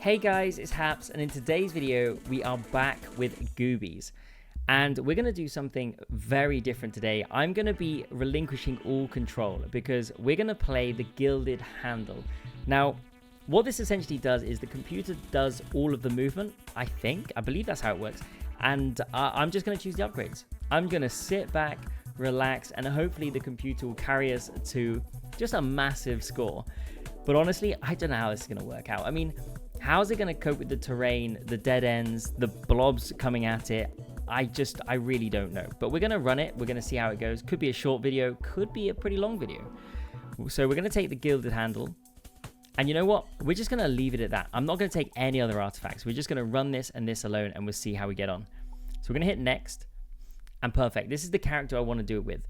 Hey guys, it's Haps, and in today's video, we are back with Goobies. And we're going to do something very different today. I'm going to be relinquishing all control because we're going to play the Gilded handle. Now, what this essentially does is the computer does all of the movement, I believe that's how it works. And I'm just going to choose the upgrades. I'm going to sit back, relax, and hopefully the computer will carry us to just a massive score. But honestly, I don't know how this is going to work out. I mean, how's it going to cope with the terrain, the dead ends, the blobs coming at it? I really don't know. But we're going to run it. We're going to see how it goes. Could be a short video. Could be a pretty long video. So we're going to take the Gilded handle. And you know what? We're just going to leave it at that. I'm not going to take any other artifacts. We're just going to run this and this alone, and we'll see how we get on. So we're going to hit next. And perfect. This is the character I want to do it with.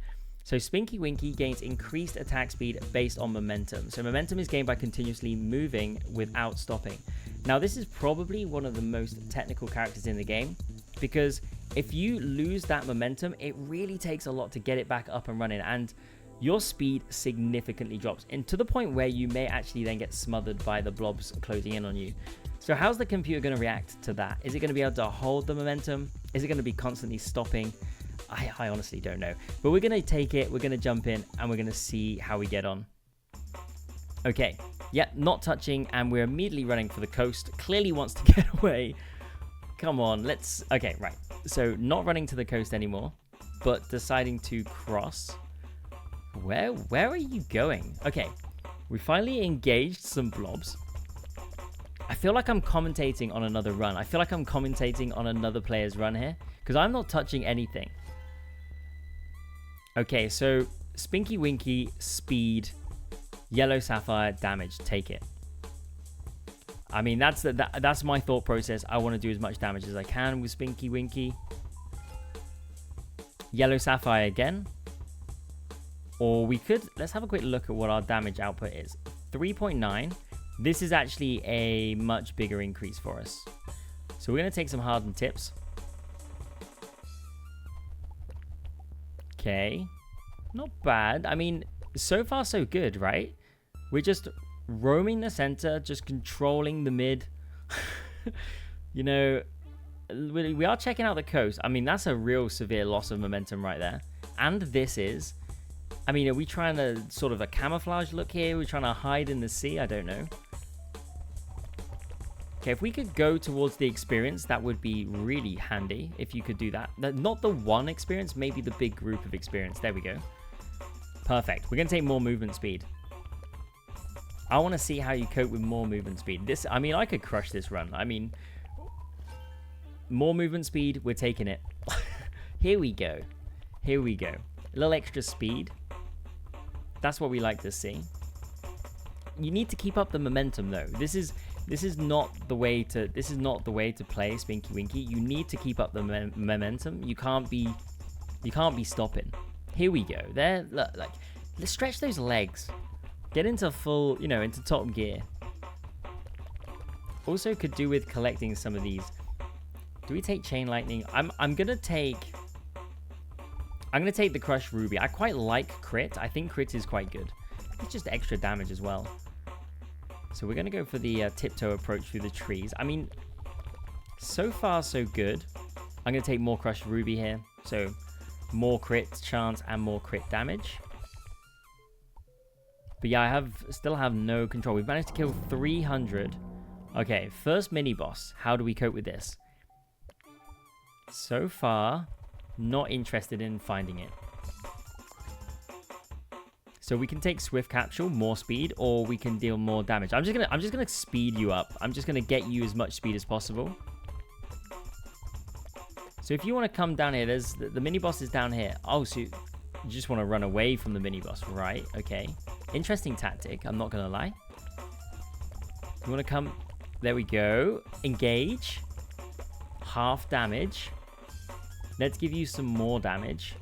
So Spinky Winky gains increased attack speed based on momentum. So momentum is gained by continuously moving without stopping. Now this is probably one of the most technical characters in the game, because if you lose that momentum, it really takes a lot to get it back up and running, and your speed significantly drops, and to the point where you may actually then get smothered by the blobs closing in on you. So how's the computer going to react to that? Is it going to be able to hold the momentum? Is it going to be constantly stopping? I honestly don't know. But we're going to take it, we're going to jump in, and we're going to see how we get on. Okay, yeah, not touching, and we're immediately running for the coast. Clearly wants to get away. Come on, let's... Okay, right. So not running to the coast anymore, but deciding to cross. Where are you going? Okay, we finally engaged some blobs. I feel like I'm commentating on another run. I feel like I'm commentating on another player's run here, because I'm not touching anything. Okay, so Spinky Winky, speed, yellow sapphire, damage, take it. I mean, that's my thought process. I want to do as much damage as I can with Spinky Winky. Yellow sapphire again. Or we could, let's have a quick look at what our damage output is. 3.9. This is actually a much bigger increase for us. So we're going to take some hardened tips. Okay, not bad. I mean, so far so good, right? We're just roaming the center, just controlling the mid. You know, we are checking out the coast. I mean, that's a real severe loss of momentum right there. And this is, I mean, are we trying to sort of a camouflage look here? We're trying to hide in the sea? I don't know. Okay, if we could go towards the experience, that would be really handy if you could do that. Not the one experience, maybe the big group of experience. There we go. Perfect. We're going to take more movement speed. I want to see how you cope with more movement speed. I mean, I could crush this run. I mean, more movement speed, we're taking it. Here we go. Here we go. A little extra speed. That's what we like to see. You need to keep up the momentum, though. This is not the way to play Spinky Winky. You need to keep up the momentum. You can't be stopping. Here we go. There, look, like, let's stretch those legs. Get into full, into top gear. Also could do with collecting some of these. Do we take chain lightning? I'm gonna take the crushed ruby. I quite like crit. I think crit is quite good. It's just extra damage as well. So we're going to go for the tiptoe approach through the trees. I mean, so far so good. I'm going to take more crushed ruby here. So more crit chance and more crit damage. But yeah, I still have no control. We've managed to kill 300. Okay, first mini boss. How do we cope with this? So far, not interested in finding it. So we can take swift capsule, more speed, or we can deal more damage. I'm just gonna speed you up. I'm just gonna get you as much speed as possible. So if you want to come down here, there's the mini boss is down here. Oh, so you just want to run away from the mini boss, right? Okay, interesting tactic. I'm not gonna lie. You want to come? There we go. Engage. Half damage. Let's give you some more damage.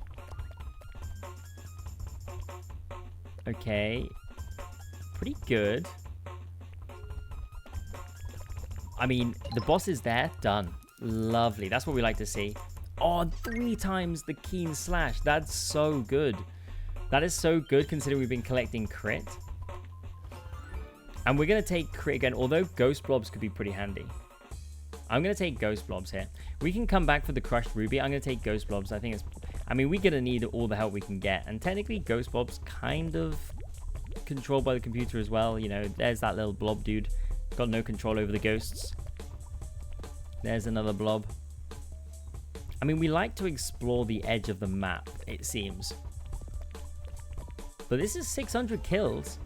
Okay, pretty good. I mean, the boss is there. Done. Lovely. That's what we like to see. Oh, 3 times the keen slash. That's so good. That is so good considering we've been collecting crit. And we're going to take crit again, although ghost blobs could be pretty handy. I'm going to take ghost blobs here. We can come back for the crushed ruby. I'm going to take ghost blobs. I think it's... I mean, we're going to need all the help we can get. And technically, ghost blobs kind of controlled by the computer as well. You know, there's that little blob dude. Got no control over the ghosts. There's another blob. I mean, we like to explore the edge of the map, it seems. But this is 600 kills.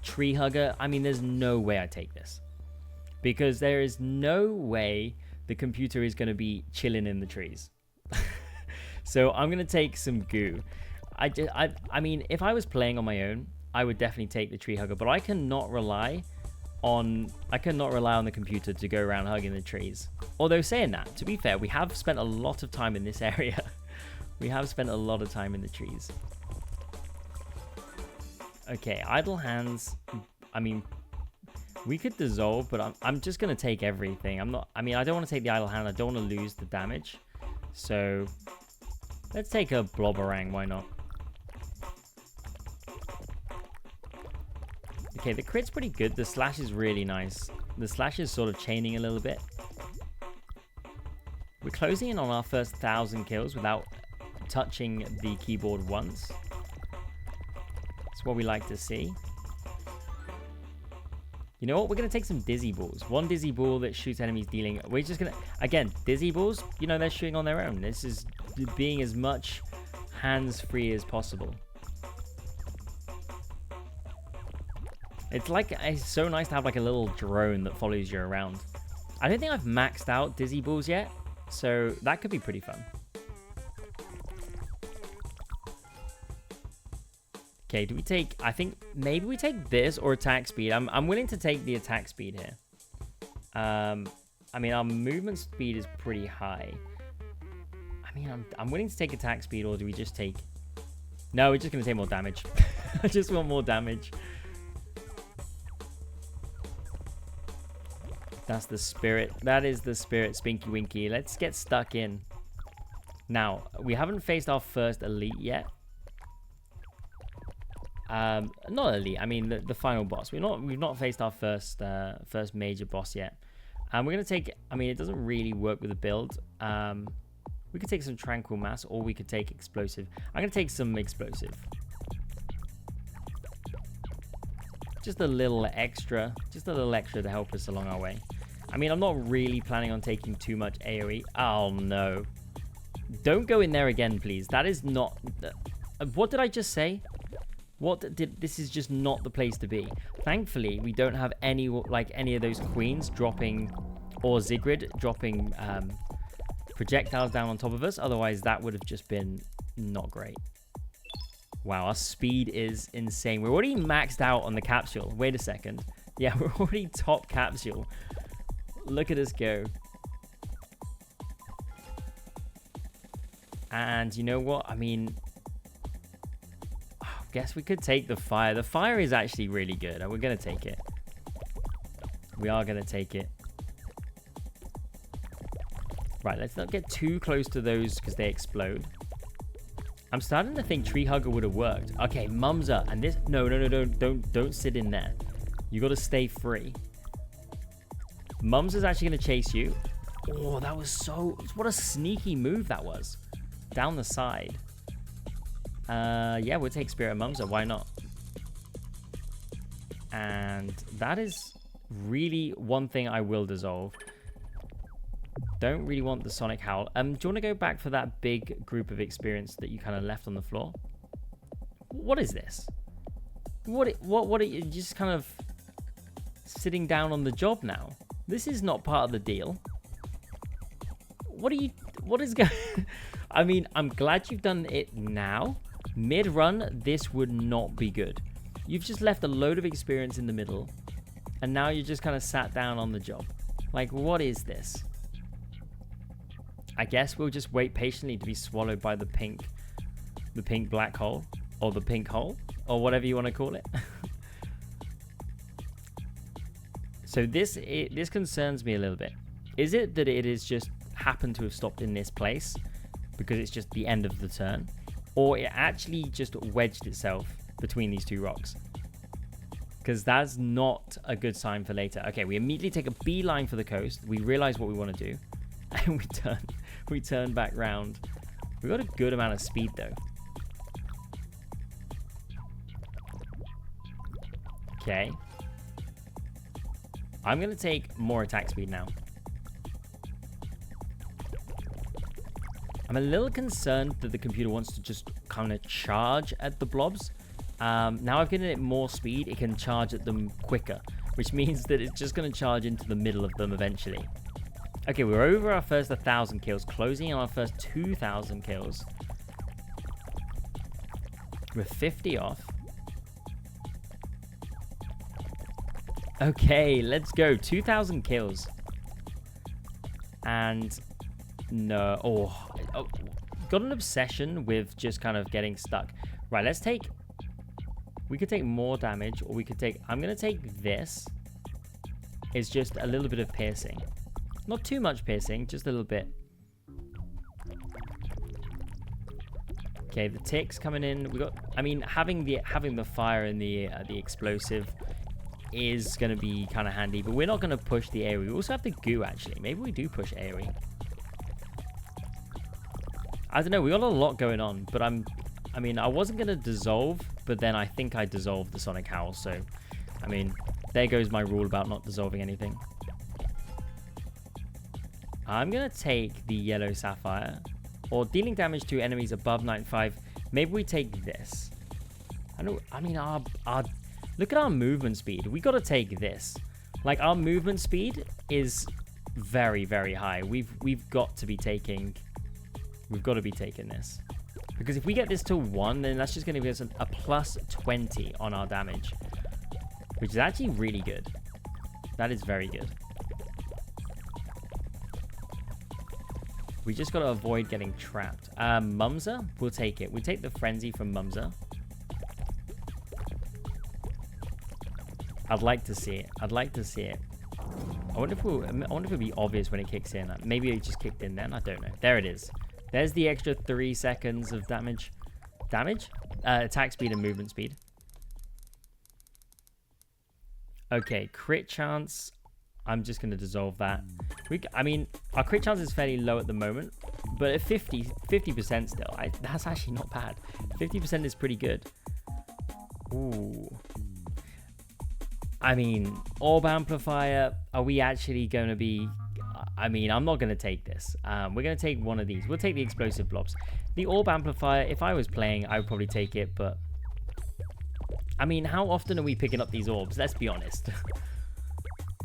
Tree hugger. I mean, there's no way I take this. Because there is no way the computer is going to be chilling in the trees. So I'm going to take some goo. I mean, if I was playing on my own, I would definitely take the tree hugger. But I cannot rely on the computer to go around hugging the trees. Although saying that, to be fair, we have spent a lot of time in this area. We have spent a lot of time in the trees. Okay, idle hands. I mean, we could dissolve, but I'm just going to take everything. I mean, I don't want to take the idle hand. I don't want to lose the damage. So let's take a blobberang. Why not? Okay, the crit's pretty good. The slash is really nice. The slash is sort of chaining a little bit. We're closing in on our first 1,000 kills without touching the keyboard once. That's what we like to see. You know what? We're going to take some dizzy balls. One dizzy ball that shoots enemies dealing... We're just going to... Again, dizzy balls, you know, they're shooting on their own. This is being as much hands-free as possible. It's like... It's so nice to have like a little drone that follows you around. I don't think I've maxed out dizzy balls yet. So that could be pretty fun. Okay, do we take... I think maybe we take this or attack speed. I'm willing to take the attack speed here. I mean, our movement speed is pretty high. I mean, I'm willing to take attack speed, or do we just take... No, we're just going to take more damage. I just want more damage. That's the spirit. That is the spirit, Spinky Winky. Let's get stuck in. Now, we haven't faced our first elite yet. Not elite. I mean the final boss. We've not faced our first major boss yet. And we're gonna take. I mean, it doesn't really work with the build. We could take some tranquil mass, or we could take explosive. I'm gonna take some explosive. Just a little extra to help us along our way. I mean, I'm not really planning on taking too much AoE. Oh no! Don't go in there again, please. That is not. What did I just say? This is just not the place to be. Thankfully, we don't have any of those queens dropping, or Zigrid dropping projectiles down on top of us. Otherwise, that would have just been not great. Wow, our speed is insane. We're already maxed out on the capsule. Wait a second. Yeah, we're already top capsule. Look at us go. And you know what? I mean... Guess we could take the fire. The fire is actually really good, and we're going to take it. We are going to take it. Right, let's not get too close to those because they explode. I'm starting to think Tree Hugger would have worked. Okay, Mumsa, and this... No, don't sit in there. You got to stay free. Mumsa's actually going to chase you. Oh, that was so... What a sneaky move that was. Down the side. Yeah, we'll take Spirit Mumsa. Why not? And that is really one thing I will dissolve. Don't really want the Sonic Howl. Do you want to go back for that big group of experience that you kind of left on the floor? What is this? What are you just kind of sitting down on the job now? This is not part of the deal. What is going... I mean, I'm glad you've done it now. Mid-run, this would not be good. You've just left a load of experience in the middle, and now you're just kind of sat down on the job. Like, what is this? I guess we'll just wait patiently to be swallowed by the pink black hole, or the pink hole, or whatever you want to call it. So this concerns me a little bit. Is it that it is just happened to have stopped in this place because it's just the end of the turn? Or it actually just wedged itself between these two rocks? because that's not a good sign for later. Okay, we immediately take a beeline for the coast. We realize what we want to do, and we turn back round. We got a good amount of speed though. Okay. I'm going to take more attack speed now. I'm a little concerned that the computer wants to just kind of charge at the blobs. Now I've given it more speed, it can charge at them quicker, which means that it's just going to charge into the middle of them eventually. Okay, we're over our first 1,000 kills, closing on our first 2,000 kills. We're 50 off. Okay, let's go. 2,000 kills. And no. Oh, got an obsession with just kind of getting stuck. Right, let's take... We could take more damage, or we could take... I'm going to take this. It's just a little bit of piercing. Not too much piercing, just a little bit. Okay, the ticks coming in. We got... I mean, having the fire and the explosive is going to be kind of handy, but we're not going to push the AoE. We also have the goo, actually. Maybe we do push AoE. I don't know. We got a lot going on, but I mean, I wasn't going to dissolve, but then I think I dissolved the Sonic Howl, so, I mean, there goes my rule about not dissolving anything. I'm going to take the yellow sapphire, or dealing damage to enemies above 95. Maybe we take this. I mean, look at our movement speed. We got to take this. Like, our movement speed is very, very high. We've got to be taking this. Because if we get this to 1, then that's just going to give us a plus 20 on our damage. Which is actually really good. That is very good. We just got to avoid getting trapped. Mumsa, we'll take it. We take the frenzy from Mumsa. I'd like to see it. I'd like to see it. I wonder if it'll be obvious when it kicks in. Maybe it just kicked in then. I don't know. There it is. There's the extra 3 seconds of damage. Attack speed and movement speed. Okay, crit chance. I'm just going to dissolve that. I mean, our crit chance is fairly low at the moment, but at 50% still. That's actually not bad. 50% is pretty good. Ooh. I mean, orb amplifier. Are we actually going to be... I mean, I'm not going to take this. We're going to take one of these. We'll take the explosive blobs. The orb amplifier, if I was playing, I would probably take it, but... I mean, how often are we picking up these orbs? Let's be honest.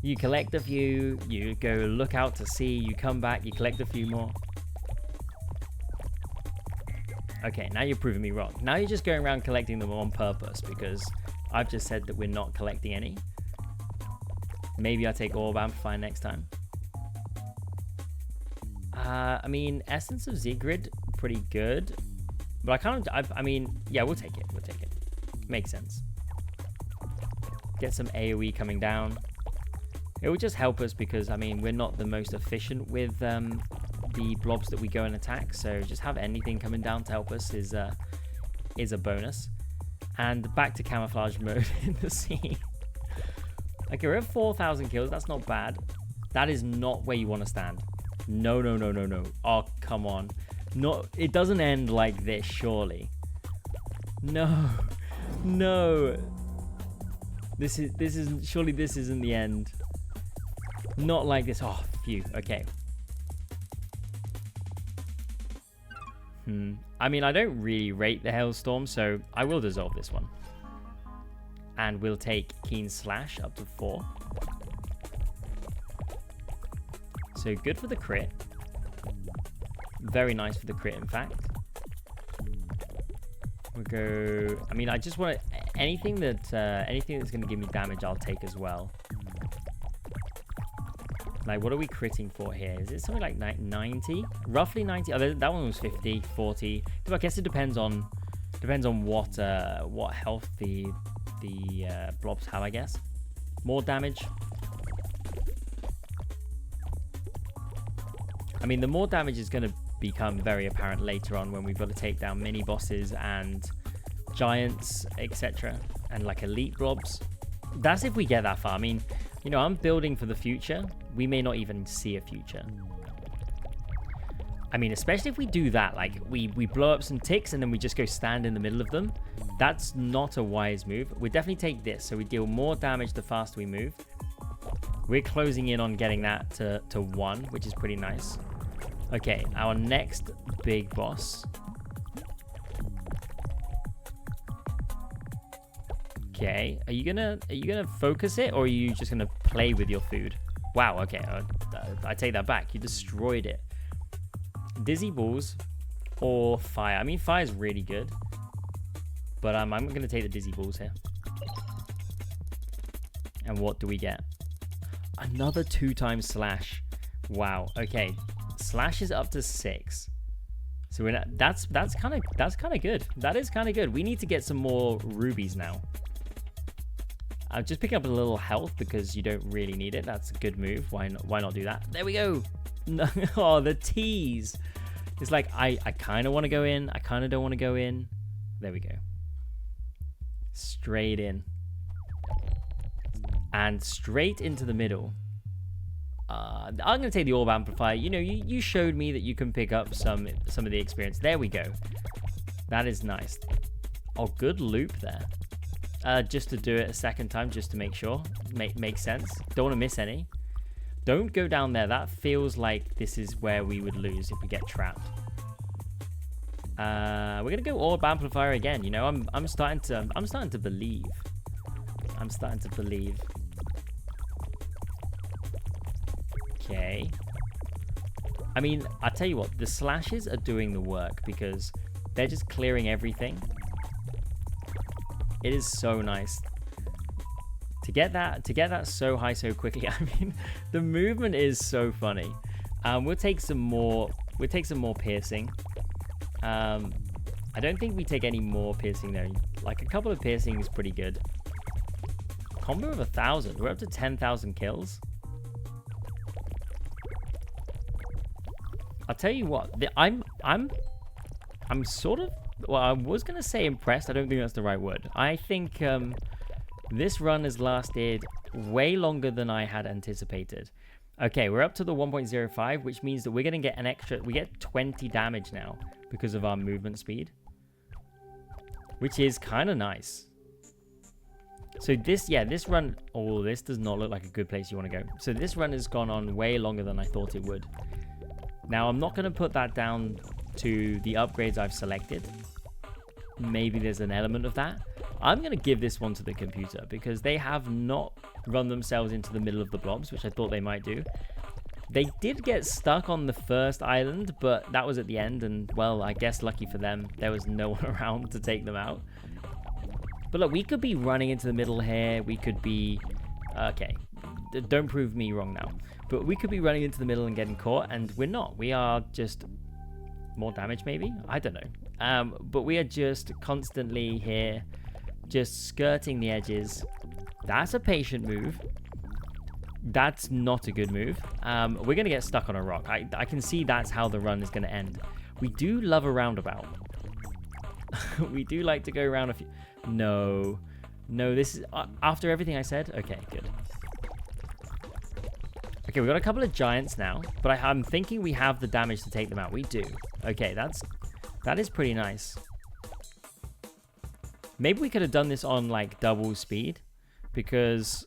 You collect a few, you go look out to sea, you come back, you collect a few more. Okay, now you're proving me wrong. Now you're just going around collecting them on purpose, because I've just said that we're not collecting any. Maybe I'll take orb amplifier next time. I mean, Essence of Sigrid, pretty good. But I mean, yeah, we'll take it. We'll take it. Makes sense. Get some AoE coming down. It will just help us because, I mean, we're not the most efficient with the blobs that we go and attack. So just have anything coming down to help us is a bonus. And back to camouflage mode in the sea. Okay, we're at 4,000 kills. That's not bad. That is not where you want to stand. No, no, no, no, no. Oh, come on. No, it doesn't end like this, surely. No. No. Surely this isn't the end. Not like this. Oh, phew. Okay. I mean, I don't really rate the Hailstorm, so I will dissolve this one. And we'll take Keen Slash up to 4. So good for the crit. Very nice for the crit, in fact. We'll go... I mean, I just want to... anything that's going to give me damage, I'll take as well. Like, what are we critting for here? Is it something like 90? Roughly 90? Oh, that one was 50, 40. I guess it depends on what health the blobs have, I guess. More damage. I mean, the more damage is going to become very apparent later on when we've got to take down mini bosses and giants, etc. And like elite blobs. That's if we get that far. I mean, you know, I'm building for the future. We may not even see a future. I mean, especially if we do that, like we blow up some ticks and then we just go stand in the middle of them. That's not a wise move. We definitely take this, so we deal more damage the faster we move. We're closing in on getting that to 1, which is pretty nice. Okay, our next big boss. Okay, are you gonna focus it, or are you just gonna play with your food? Wow. Okay, I take that back. You destroyed it. Dizzy balls or fire. I mean, fire is really good, but I'm gonna take the dizzy balls here. And what do we get? Another 2 times slash. Wow. Okay, slash is up to 6. So we're not, that's kind of good. That is kind of good. We need to get some more rubies now. I'm just picking up a little health because you don't really need it. That's a good move. Why not do that? There we go. No, oh, the tease. It's like I kind of want to go in. I kind of don't want to go in. There we go. Straight in. And straight into the middle. I'm going to take the orb amplifier. You know, you showed me that you can pick up some of the experience. There we go. That is nice. Oh, good loop there. Just to do it a second time, just to make sure. Makes sense. Don't want to miss any. Don't go down there. That feels like this is where we would lose if we get trapped. We're gonna go orb amplifier again. You know, I'm starting to believe. I'm starting to believe. Okay. I mean, I tell you what, the slashes are doing the work because they're just clearing everything. It is so nice to get that so high so quickly. I mean, the movement is so funny. We'll take some more piercing. I don't think we take any more piercing though. Like a couple of piercing is pretty good. Combo of 1,000. We're up to 10,000 kills. I'll tell you what. I'm sort of. Well, I was going to say impressed. I don't think that's the right word. I think this run has lasted way longer than I had anticipated. Okay, we're up to the 1.05, which means that we're going to get an extra... We get 20 damage now because of our movement speed, which is kind of nice. So this run... Oh, this does not look like a good place you want to go. So this run has gone on way longer than I thought it would. Now, I'm not going to put that down to the upgrades I've selected. Maybe there's an element of that. I'm going to give this one to the computer because they have not run themselves into the middle of the blobs, which I thought they might do. They did get stuck on the first island, but that was at the end, and well, I guess lucky for them, there was no one around to take them out. But look, we could be running into the middle here. We could be... Okay, don't prove me wrong now. But we could be running into the middle and getting caught, and we're not. We are just... More damage, maybe? I don't know. But we are just constantly here, just skirting the edges. That's a patient move. That's not a good move. We're going to get stuck on a rock. I can see that's how the run is going to end. We do love a roundabout. We do like to go around a few... No. No, this is... after everything I said? Okay, good. Okay, we've got a couple of giants now, but I'm thinking we have the damage to take them out. We do. Okay, that is pretty nice. Maybe we could have done this on like double speed, because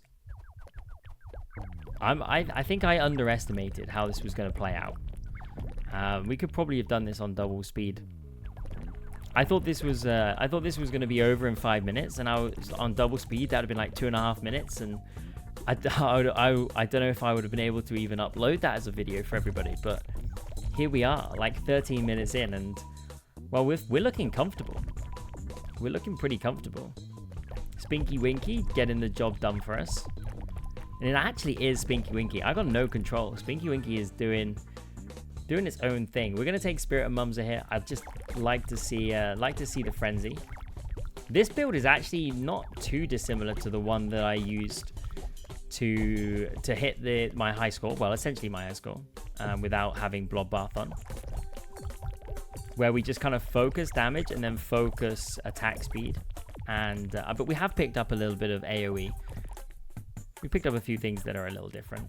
I think I underestimated how this was going to play out. We could probably have done this on double speed. I thought this was going to be over in 5 minutes, and I was on double speed. That would have been like 2.5 minutes, and I don't know if I would have been able to even upload that as a video for everybody, but here we are, like 13 minutes in, and well, we're looking comfortable. We're looking pretty comfortable. Spinky Winky getting the job done for us, and it actually is Spinky Winky. I got no control. Spinky Winky is doing its own thing. We're gonna take Spirit and Mumsa here. I'd just like to see the frenzy. This build is actually not too dissimilar to the one that I used to hit my high score, well, essentially my high score, without having blobbath on, where we just kind of focus damage and then focus attack speed, and but we have picked up a little bit of AoE, We picked up a few things that are a little different.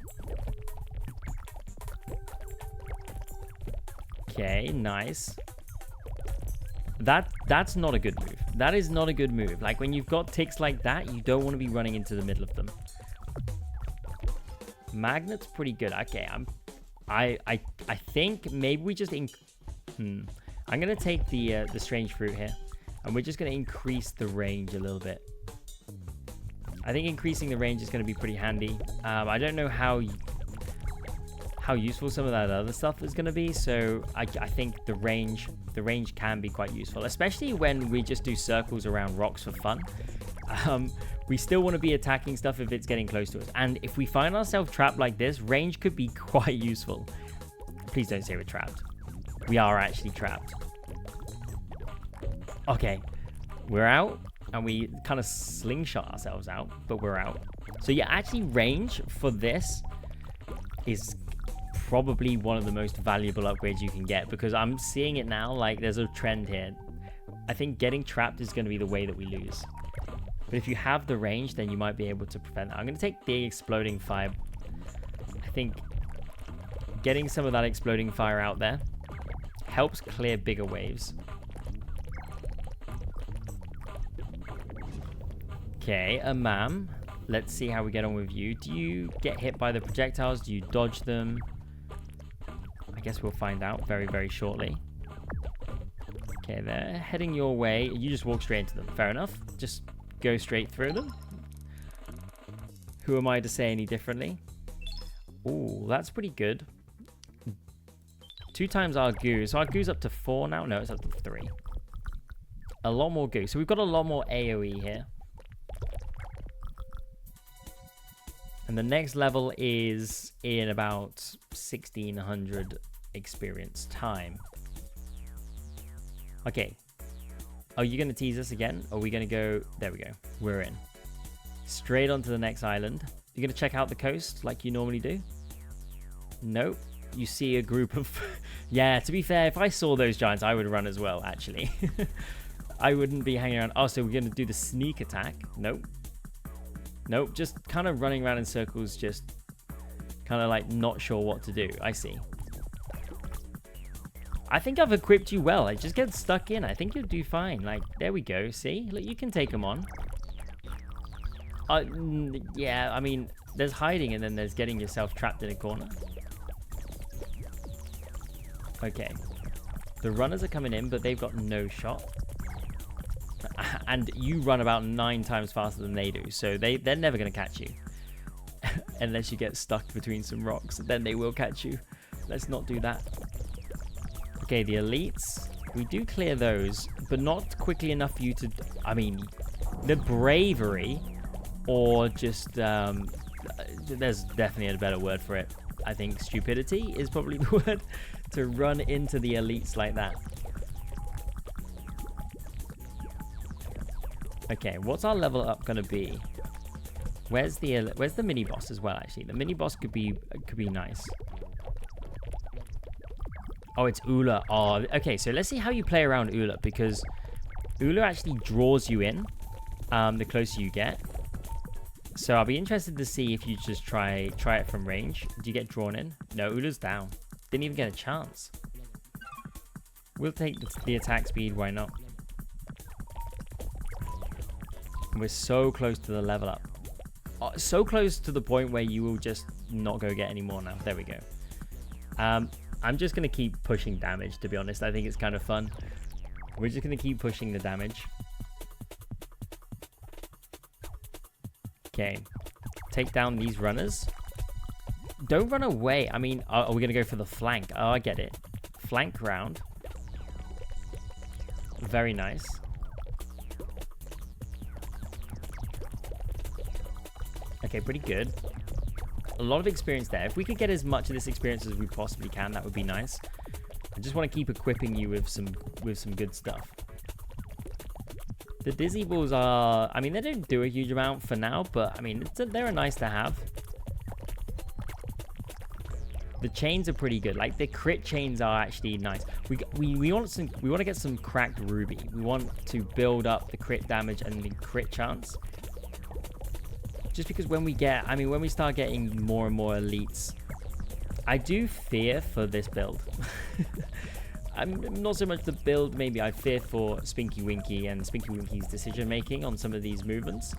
Okay, nice. That's not a good move. That is not a good move. Like, when you've got ticks like that, you don't want to be running into the middle of them. Magnet's pretty good. Okay, I think maybe we just I'm gonna take the strange fruit here, and we're just gonna increase the range a little bit. I think increasing the range is gonna be pretty handy. I don't know how useful some of that other stuff is gonna be, so I think the range can be quite useful, especially when we just do circles around rocks for fun. We still want to be attacking stuff if it's getting close to us. And if we find ourselves trapped like this, range could be quite useful. Please don't say we're trapped. We are actually trapped. Okay. We're out. And we kind of slingshot ourselves out. But we're out. So yeah, actually range for this is probably one of the most valuable upgrades you can get. Because I'm seeing it now. Like, there's a trend here. I think getting trapped is going to be the way that we lose. But if you have the range, then you might be able to prevent that. I'm going to take the exploding fire. I think getting some of that exploding fire out there helps clear bigger waves. Okay, ma'am. Let's see how we get on with you. Do you get hit by the projectiles? Do you dodge them? I guess we'll find out very, very shortly. Okay, they're heading your way. You just walk straight into them. Fair enough. Just go straight through them. Who am I to say any differently? Ooh, that's pretty good. 2 times our goo. So our goo's up to 4 now? No, it's up to 3. A lot more goo. So we've got a lot more AoE here. And the next level is in about 1600 experience time. Okay. Are you going to tease us again? Or are we going to go... There we go. We're in. Straight onto the next island. You're going to check out the coast like you normally do? Nope. You see a group of... Yeah, to be fair, if I saw those giants, I would run as well, actually. I wouldn't be hanging around. Oh, so we're going to do the sneak attack? Nope. Nope, just kind of running around in circles, just kind of like not sure what to do. I see. I think I've equipped you well. Like, just get stuck in. I think you'll do fine. Like, there we go. See? Look, you can take them on. Yeah, I mean, there's hiding and then there's getting yourself trapped in a corner. Okay. The runners are coming in, but they've got no shot. And you run about 9 times faster than they do, so they're never going to catch you. Unless you get stuck between some rocks, then they will catch you. Let's not do that. Okay, the elites. We do clear those, but not quickly enough for you to... I mean, the bravery, or just... there's definitely a better word for it. I think stupidity is probably the word. To run into the elites like that. Okay, what's our level up going to be? Where's the mini boss as well? Actually, the mini boss could be nice. Oh, it's Ula. Oh, okay. So let's see how you play around Ula, because Ula actually draws you in the closer you get. So I'll be interested to see if you just try it from range. Do you get drawn in? No, Ula's down. Didn't even get a chance. We'll take the attack speed. Why not? We're so close to the level up. So close to the point where you will just not go get any more now. There we go. I'm just going to keep pushing damage, to be honest. I think it's kind of fun. We're just going to keep pushing the damage. Okay. Take down these runners. Don't run away. I mean, are we going to go for the flank? Oh, I get it. Flank round. Very nice. Okay, pretty good. A lot of experience there. If we could get as much of this experience as we possibly can, that would be nice. I just want to keep equipping you with some good stuff. The dizzy balls are... I mean, they don't do a huge amount for now, but I mean, they're nice to have. The chains are pretty good. Like, the crit chains are actually nice. We want to get some cracked ruby. We want to build up the crit damage and the crit chance. Just because when we start getting more and more elites, I do fear for this build. I'm not so much the build, maybe I fear for Spinky Winky and Spinky Winky's decision making on some of these movements.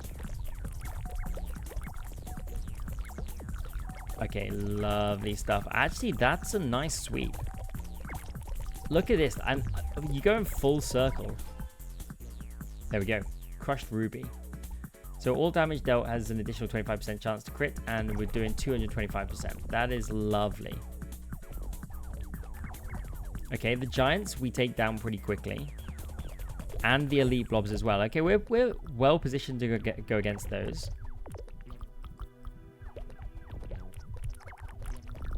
Okay, lovely stuff. Actually, that's a nice sweep. Look at this. You go in full circle. There we go. Crushed Ruby. So all damage dealt has an additional 25% chance to crit, and we're doing 225%. That is lovely. Okay, the giants we take down pretty quickly. And the elite blobs as well. Okay, we're well positioned to go against those.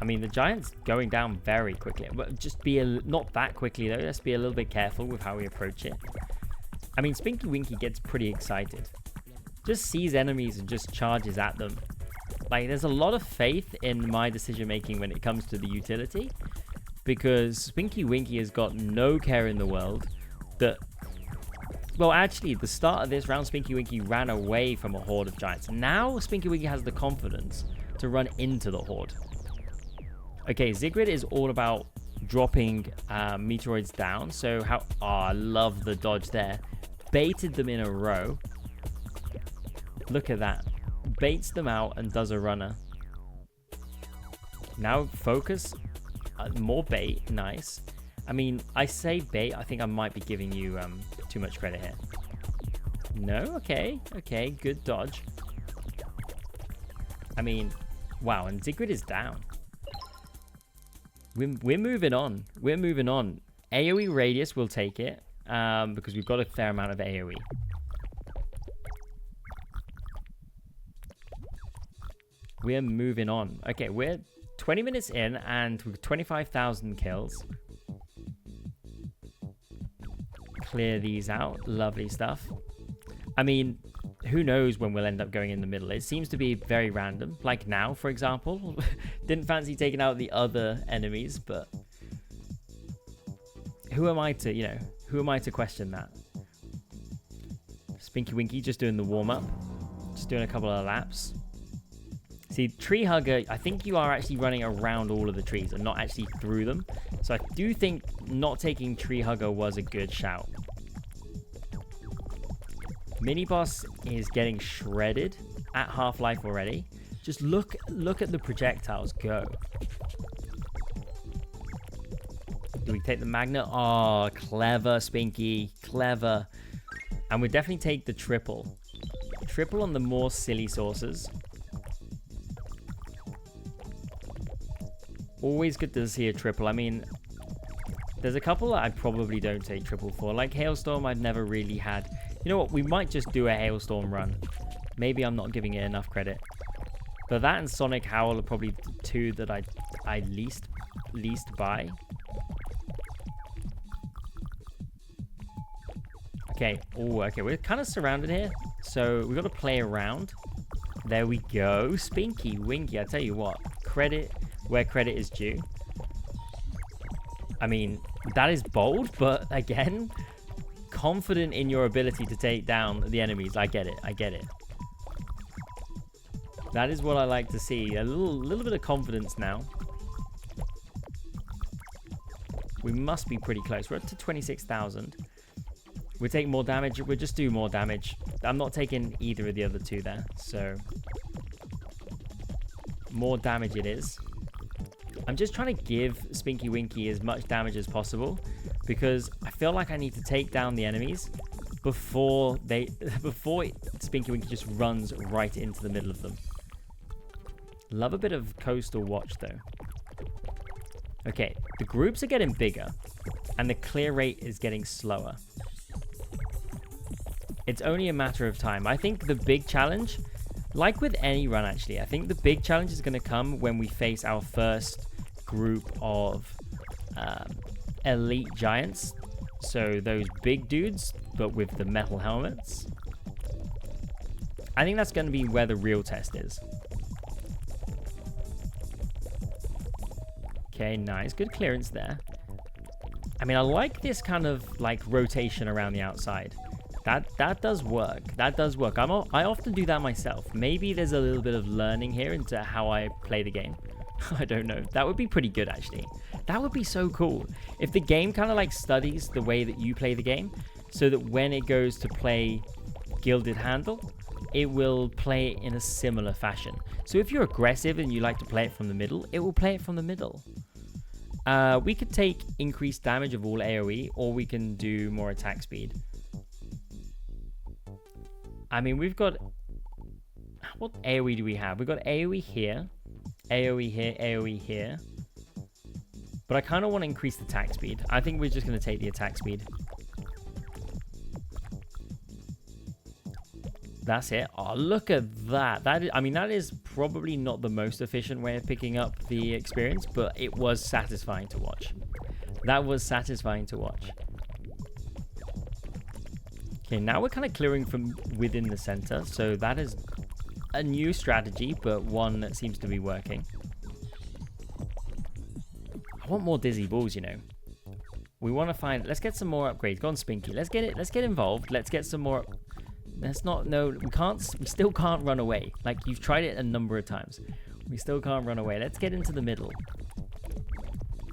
I mean, the giant's going down very quickly. But just not that quickly, though. Let's be a little bit careful with how we approach it. I mean, Spinky Winky gets pretty excited. Just sees enemies and just charges at them. Like, there's a lot of faith in my decision making when it comes to the utility. Because Spinky Winky has got no care in the world that... Well, actually, at the start of this round, Spinky Winky ran away from a horde of giants. Now, Spinky Winky has the confidence to run into the horde. Okay, Zigrid is all about dropping meteoroids down. So how... Oh, I love the dodge there. Baited them in a row. Look at that. Baits them out and does a runner. Now, focus... more bait, nice. I mean, I say bait, I think I might be giving you too much credit here. No? Okay, good dodge. I mean, wow, and Zigrid is down. We're moving on. We're moving on. AoE radius, we'll take it, because we've got a fair amount of AoE. We're moving on. Okay, we're 20 minutes in and with 25,000 kills. Clear these out. Lovely stuff. I mean, who knows when we'll end up going in the middle. It seems to be very random. Like now, for example. Didn't fancy taking out the other enemies, but who am I to question that? Spinky Winky just doing the warm-up. Just doing a couple of laps. See, Tree Hugger, I think you are actually running around all of the trees and not actually through them. So I do think not taking Tree Hugger was a good shout. Mini Boss is getting shredded at half-life already. Just look at the projectiles go. Do we take the magnet? Oh, clever, Spinky. Clever. And we definitely take the triple. Triple on the more silly sources. Always good to see a triple. I mean, there's a couple that I probably don't take triple for. Like Hailstorm, I've never really had. You know what? We might just do a Hailstorm run. Maybe I'm not giving it enough credit. But that and Sonic Howl are probably the two that I least buy. Okay. Oh, okay. We're kind of surrounded here. So we've got to play around. There we go. Spinky Winky. I tell you what. Credit where credit is due. I mean, that is bold, but again, confident in your ability to take down the enemies. I get it. That is what I like to see. A little bit of confidence now. We must be pretty close. We're up to 26,000. We're taking more damage. We'll just do more damage. I'm not taking either of the other two there, so more damage it is. I'm just trying to give Spinky Winky as much damage as possible because I feel like I need to take down the enemies before Spinky Winky just runs right into the middle of them. Love a bit of coastal watch though. Okay, the groups are getting bigger and the clear rate is getting slower. It's only a matter of time. I think the big challenge, like with any run actually, I think the big challenge is going to come when we face our first group of elite giants. So those big dudes, but with the metal helmets. I think that's going to be where the real test is. Okay, nice. Good clearance there. I mean, I like this kind of like rotation around the outside. That does work. That does work. I often do that myself. Maybe there's a little bit of learning here into how I play the game. I don't know. That would be pretty good, actually. That would be so cool. If the game kind of like studies the way that you play the game, so that when it goes to play Gilded Handle, it will play in a similar fashion. So if you're aggressive and you like to play it from the middle, it will play it from the middle. We could take increased damage of all AoE, or we can do more attack speed. I mean, we've got... What AoE do we have? We've got AoE here, AoE here, AoE here. But I kind of want to increase the attack speed. I think we're just going to take the attack speed. That's it. Oh, look at that. I mean, that is probably not the most efficient way of picking up the experience, but it was satisfying to watch. That was satisfying to watch. Okay, now we're kind of clearing from within the center, so that is a new strategy, but one that seems to be working. I want more dizzy balls, you know. We want to find... Let's get some more upgrades. Go on, Spinky. Let's get involved. Let's get some more... Let's not... No, we still can't run away. Like, you've tried it a number of times. We still can't run away. Let's get into the middle.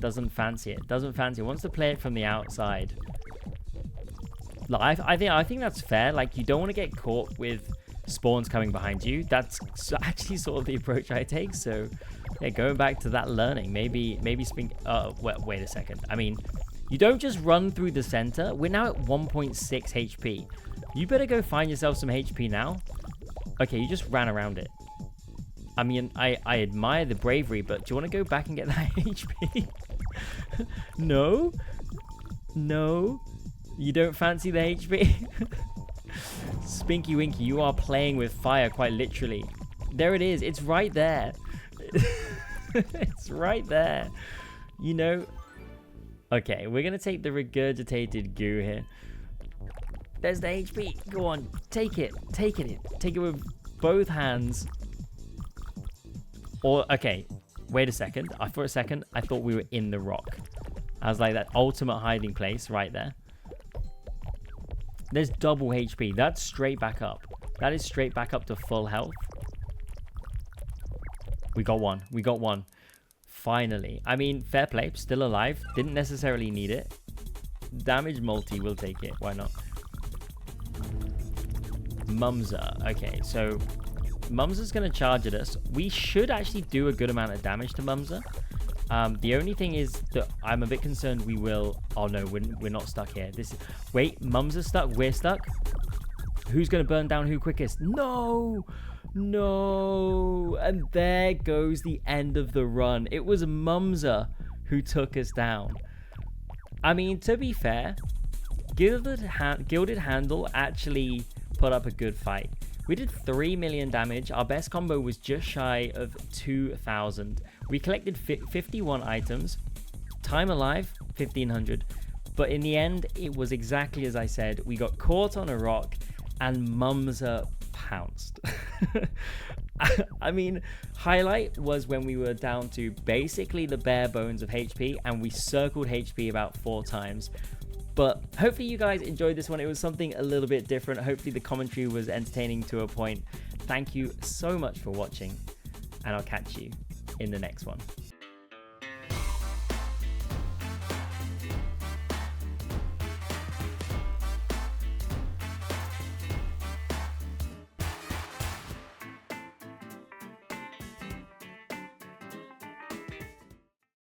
Doesn't fancy it. Doesn't fancy it. Wants to play it from the outside. Like, I think that's fair. Like, you don't want to get caught with spawns coming behind you. That's actually sort of the approach I take. So, yeah, going back to that learning. Maybe Spink... wait a second. I mean, you don't just run through the center. We're now at 1.6 HP. You better go find yourself some HP now. Okay, you just ran around it. I mean, I admire the bravery, but do you want to go back and get that HP? No? No? You don't fancy the HP? Spinky Winky, you are playing with fire quite literally. There it is. It's right there. It's right there. You know? Okay, we're going to take the regurgitated goo here. There's the HP. Go on. Take it. Take it. Take it with both hands. Or, okay. Wait a second. For a second, I thought we were in the rock. I was like, that ultimate hiding place right there. There's double HP. That's straight back up. That is straight back up to full health. We got one. We got one. Finally. I mean, fair play. Still alive. Didn't necessarily need it. Damage multi. We'll take it. Why not? Mumza. Okay, so Mumza's going to charge at us. We should actually do a good amount of damage to Mumza. The only thing is that I'm a bit concerned we will... Oh, no, we're not stuck here. Wait, Mumza's stuck. We're stuck. Who's going to burn down who quickest? No! No! And there goes the end of the run. It was Mumza who took us down. I mean, to be fair, Gilded Handle actually put up a good fight. We did 3 million damage. Our best combo was just shy of 2,000. We collected 51 items. Time alive, 1,500. But in the end, it was exactly as I said. We got caught on a rock and Mumza pounced. I mean, highlight was when we were down to basically the bare bones of HP and we circled HP about 4 times. But hopefully you guys enjoyed this one. It was something a little bit different. Hopefully the commentary was entertaining to a point. Thank you so much for watching, and I'll catch you in the next one.